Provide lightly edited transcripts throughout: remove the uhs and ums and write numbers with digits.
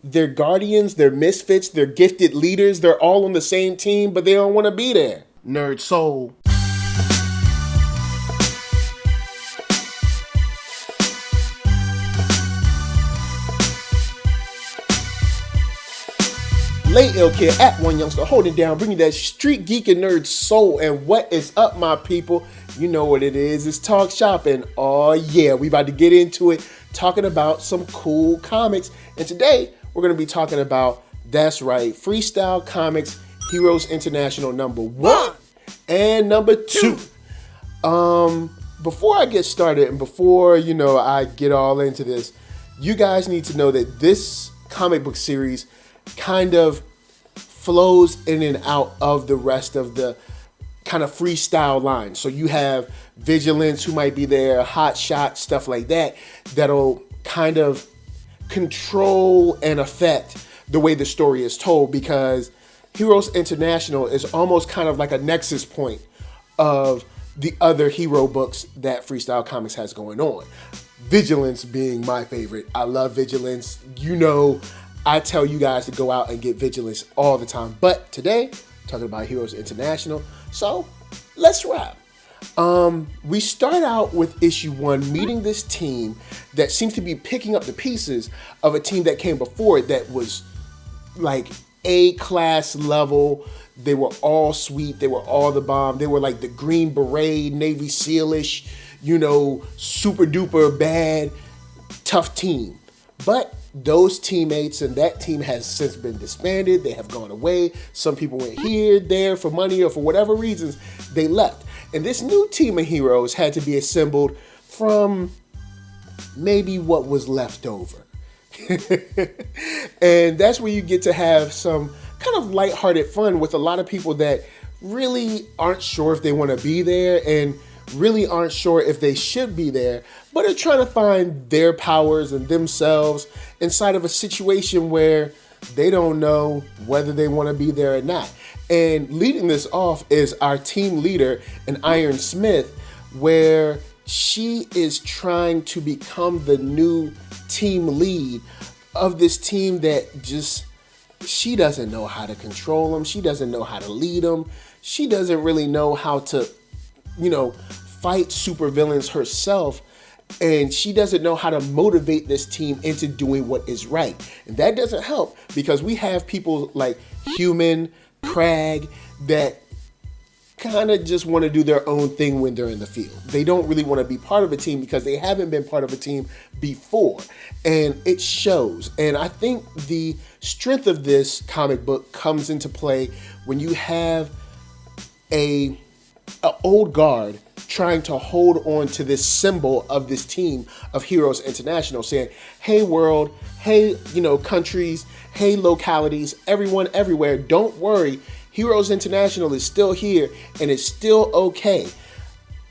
They're guardians, they're misfits, they're gifted leaders. They're all on the same team, but they don't want to be there. NERDSoul. Late Ill Kid at OneYoungsta holding down, bringing that street geek and nerd soul. And what is up, my people? You know what it is. It's Talk Shop, and oh yeah, we about to get into it, talking about some cool comics. And today we're going to be talking about, that's right, Freestyle Komics Heroes International #1 and #2. Before I get started and before I get all into this, you guys need to know that this comic book series kind of flows in and out of the rest of the kind of freestyle line. So you have Vigilance, who might be there, Hot Shot, stuff like that, that'll kind of control and affect the way the story is told, because Heroes International is almost kind of like a nexus point of the other hero books that Freestyle Komics has going on. Vigilance being my favorite. I love Vigilance. I tell you guys to go out and get Vigilance all the time. But today, talking about Heroes International. So let's wrap. We start out with issue 1, meeting this team that seems to be picking up the pieces of a team that came before it that was like A-class level. They were all sweet. They were all the bomb. They were like the Green Beret, Navy SEAL-ish, super duper bad, tough team. But those teammates and that team has since been disbanded. They have gone away. Some people went here, there for money or for whatever reasons, they left. And this new team of heroes had to be assembled from maybe what was left over. And that's where you get to have some kind of lighthearted fun with a lot of people that really aren't sure if they want to be there and really aren't sure if they should be there, but are trying to find their powers and themselves inside of a situation where they don't know whether they want to be there or not. And leading this off is our team leader, an Iron Smith, where she is trying to become the new team lead of this team that she doesn't know how to control them. She doesn't know how to lead them. She doesn't really know how to fight supervillains herself, and she doesn't know how to motivate this team into doing what is right. And that doesn't help, because we have people like Human, Crag, that kind of just want to do their own thing when they're in the field. They don't really want to be part of a team because they haven't been part of a team before, and it shows. And I think the strength of this comic book comes into play when you have an old guard trying to hold on to this symbol of this team of Heroes International, saying, hey world, hey countries, hey localities, everyone everywhere, don't worry, Heroes International is still here and it's still okay.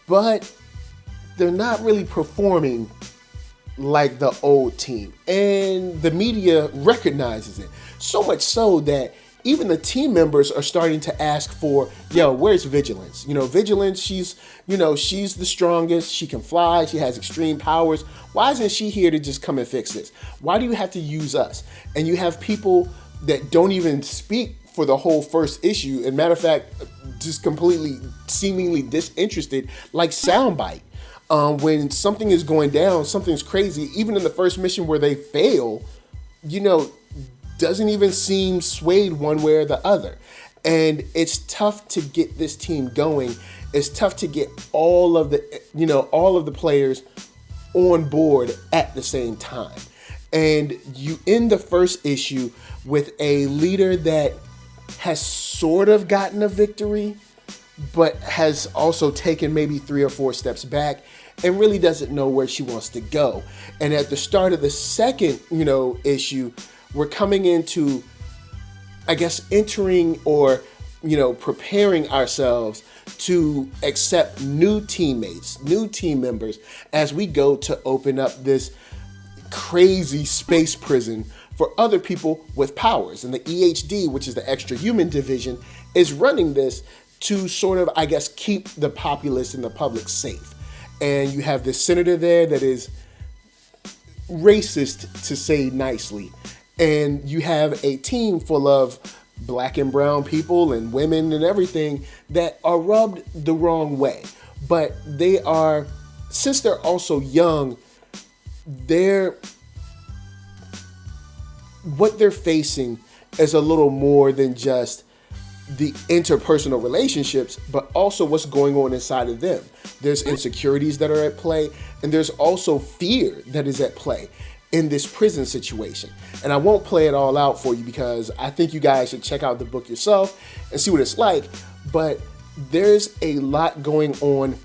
But they're not really performing like the old team, and the media recognizes it, so much so that even the team members are starting to ask for, where's Vigilance? Vigilance, she's the strongest. She can fly. She has extreme powers. Why isn't she here to just come and fix this? Why do you have to use us? And you have people that don't even speak for the whole first issue. And matter of fact, just completely seemingly disinterested, like Soundbite. When something is going down, something's crazy, even in the first mission where they fail, doesn't even seem swayed one way or the other. And it's tough to get this team going. It's tough to get all of the players on board at the same time. And you end the first issue with a leader that has sort of gotten a victory, but has also taken maybe 3 or 4 steps back and really doesn't know where she wants to go. And at the start of the second, issue, we're coming into, I guess, entering or, preparing ourselves to accept new teammates, new team members, as we go to open up this crazy space prison for other people with powers. And the EHD, which is the Extra Human Division, is running this to sort of, I guess, keep the populace and the public safe. And you have this senator there that is racist, to say nicely. and you have a team full of black and brown people and women and everything that are rubbed the wrong way. But they are, since they're also young, what they're facing is a little more than just the interpersonal relationships, but also what's going on inside of them. There's insecurities that are at play, and there's also fear that is at play in this prison situation. And I won't play it all out for you because I think you guys should check out the book yourself and see what it's like. But there's a lot going on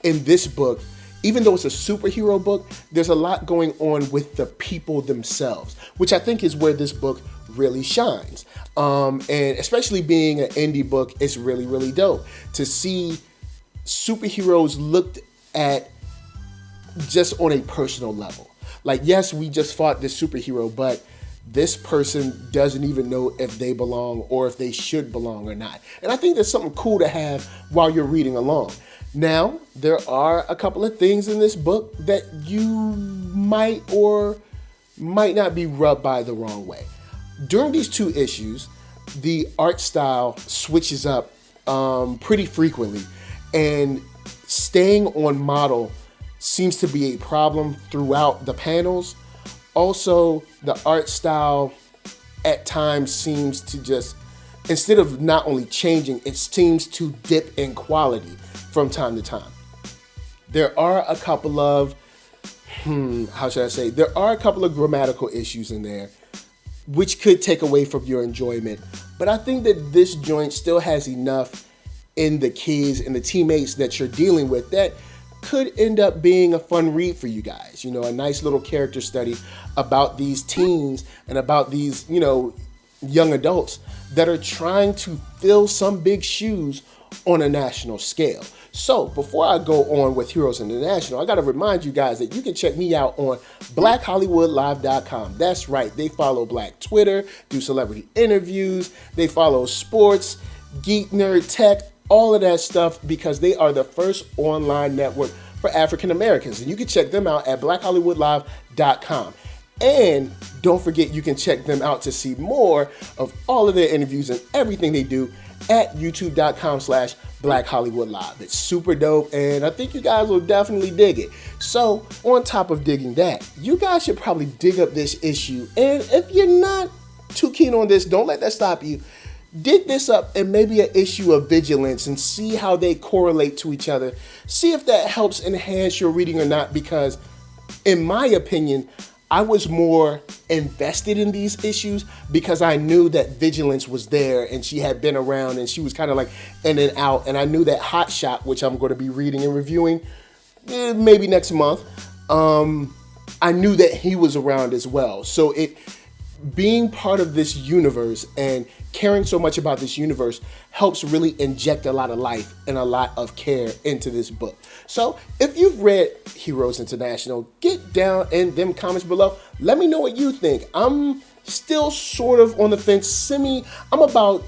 in this book. Even though it's a superhero book, there's a lot going on with the people themselves, which I think is where this book really shines. And especially being an indie book, it's really, really dope to see superheroes looked at just on a personal level. Like, yes, we just fought this superhero, but this person doesn't even know if they belong or if they should belong or not. And I think that's something cool to have while you're reading along. Now, there are a couple of things in this book that you might or might not be rubbed by the wrong way. During these 2 issues, the art style switches up pretty frequently, and staying on model seems to be a problem throughout the panels. Also, the art style at times seems to just, instead of not only changing, it seems to dip in quality from time to time. There are a couple of, there are a couple of grammatical issues in there which could take away from your enjoyment. But I think that this joint still has enough in the kids and the teammates that you're dealing with that could end up being a fun read for you guys. You know, a nice little character study about these teens and about these, young adults that are trying to fill some big shoes on a national scale. So before I go on with Heroes International, I got to remind you guys that you can check me out on blackhollywoodlive.com. That's right. They follow Black Twitter, do celebrity interviews. They follow sports, geek, nerd, tech, all of that stuff, because they are the first online network for African Americans. And you can check them out at blackhollywoodlive.com. And don't forget, you can check them out to see more of all of their interviews and everything they do at youtube.com/blackhollywoodlive. It's super dope, and I think you guys will definitely dig it. So on top of digging that, you guys should probably dig up this issue. And if you're not too keen on this, don't let that stop you. Dig this up and maybe an issue of Vigilance and see how they correlate to each other. See if that helps enhance your reading or not, because in my opinion, I was more invested in these issues because I knew that Vigilance was there and she had been around and she was kind of like in and out. And I knew that Hot Shot, which I'm going to be reading and reviewing maybe next month, I knew that he was around as well. So being part of this universe and caring so much about this universe helps really inject a lot of life and a lot of care into this book. So if you've read Heroes International, get down in them comments below. Let me know what you think. I'm still sort of on the fence. I'm about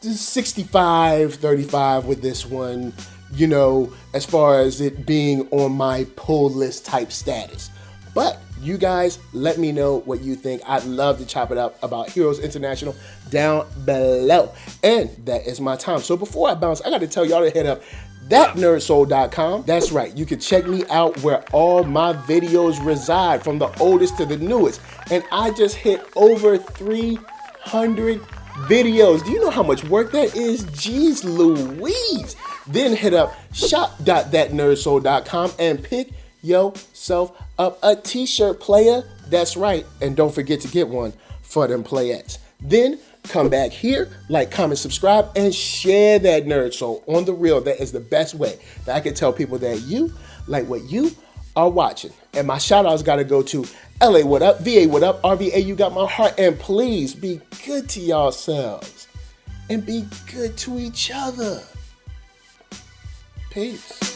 65-35 with this one, as far as it being on my pull list type status. But you guys, let me know what you think. I'd love to chop it up about Heroes International down below. And that is my time. So before I bounce, I got to tell y'all to hit up ThatNERDSoul.com. That's right. You can check me out where all my videos reside, from the oldest to the newest. And I just hit over 300 videos. Do you know how much work that is? Jeez Louise. Then hit up shop.thatnerdsoul.com and pick yourself up a t-shirt, player. That's right. And don't forget to get one for them playettes. Then come back here, like, comment, subscribe, and share that nerd soul on the real. That is the best way that I can tell people that you like what you are watching. And my shout outs got to go to LA, what up? VA, what up? RVA, you got my heart. And please be good to yourselves and be good to each other. Peace.